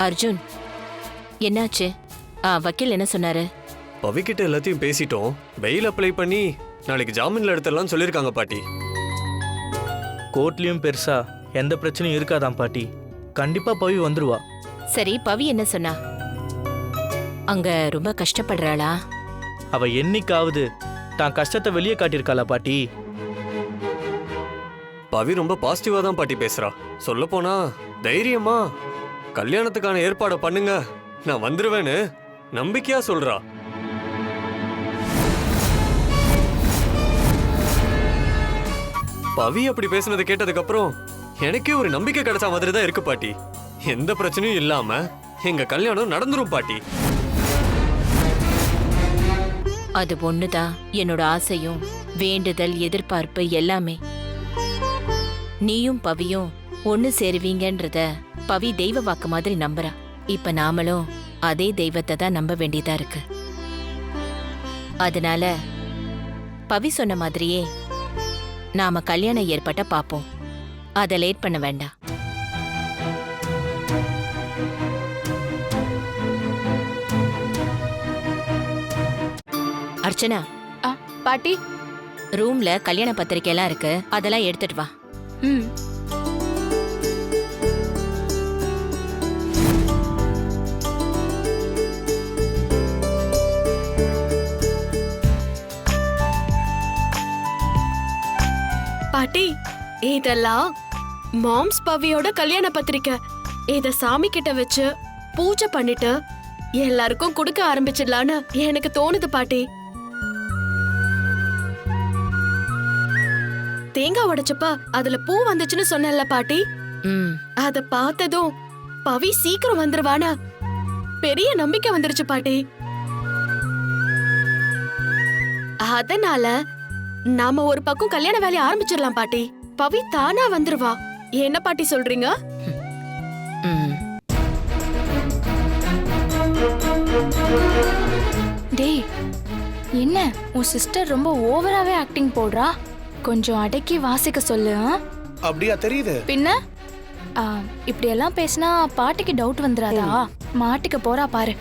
அர்ஜுன், என்னாச்சு? வக்கீல் என்ன சொன்னாரு? பவிக்கிட்ட எல்லாத்தையும் பேசிட்டோம். பெயில் அப்ளை பண்ணி நாளைக்கு ஜாமீன்ல எடுத்துடலாம்னு சொல்லியிருக்காங்க பாட்டி. கோர்ட்லயும் பெருசா எந்த பிரச்சனையும் இருக்காதான் பாட்டி. கண்டிப்பா பவி வந்துருவா. சரி, பவி என்ன சொன்னா? அங்க ரொம்ப கஷ்டப்படுறாளா? அவ என்னைக்காவது தான் கஷ்டத்தை வெளியே காட்டியிருக்காளா பாட்டி? பவி ரொம்ப பாசிட்டிவா தான் பாட்டி பேசுறா. சொல்ல போனா தைரியமா கல்யாணத்துக்கான ஏற்பாடை பண்ணுங்க, நான் வந்துருவேன்னு நம்பிக்கையா சொல்றா. பவி அப்படி பேசுனதை கேட்டதுக்கு அப்புறம் எனக்கே ஒரு நம்பிக்கை கிடைச்ச மாதிரி தான் இருக்கு பாட்டி. எந்த பிரச்சனையும் இல்லாம எங்க கல்யாணம் நடந்துரும் பாட்டி. அது ஒண்ணுதான் என்னோட ஆசையும், வேண்டுதல், எதிர்பார்ப்பு எல்லாமே. நீயும் பவியும் ஒண்ணு சேருவீங்கன்றத பவி தெய்வ வாக்கு மாதிரி நம்புறா. இப்ப நாமளும் அதே தெய்வத்தை தான் நம்ப வேண்டியதா இருக்கு. அதனால பவி சொன்ன மாதிரியே நாம கல்யாண ஏற்பாட்ட பாப்போம். அதை லேட் பண்ண வேண்டாம். அர்ச்சனா, பாட்டி, ரூம்ல கல்யாண பத்திரிக்கை எல்லாம் இருக்கு, அதெல்லாம் எடுத்துட்டு வா. பாட்டி, இதெல்லாம் மாம்ஸ் பவியோட கல்யாண பத்திரிக்கை. இத சாமி கிட்ட வச்சு பூஜை பண்ணிட்டு எல்லாருக்கும் கொடுக்க ஆரம்பிச்சிடலான்னு எனக்கு தோணுது பாட்டி. தேங்காய் உடைச்சப்ப அதுல பூ வந்துச்சுன்னு சொன்னல பாட்டி, அத பார்த்ததும் பவி சீக்கிரம் வந்துருவானா பெரிய நம்பிக்கை வந்துருச்சு பாட்டி. அதனால நாம ஒரு பக்கம் கல்யாண வேலையை ஆரம்பிச்சிடலாம் பாட்டி. பவி தானா வந்துருவா. என்ன பாட்டி சொல்றீங்க? டேய், என்ன உன் சிஸ்டர் ரொம்ப ஓவராவே ஆக்டிங் போடுறா? கொஞ்சம் அடக்கி வாசிக்க சொல்லு. அப்படியா தெரியுது? பின்ன இப்படி எல்லாம் பேசினா பாட்டிக்கு டவுட் வந்துராதா? மாட்டிக்க போறா பாரு.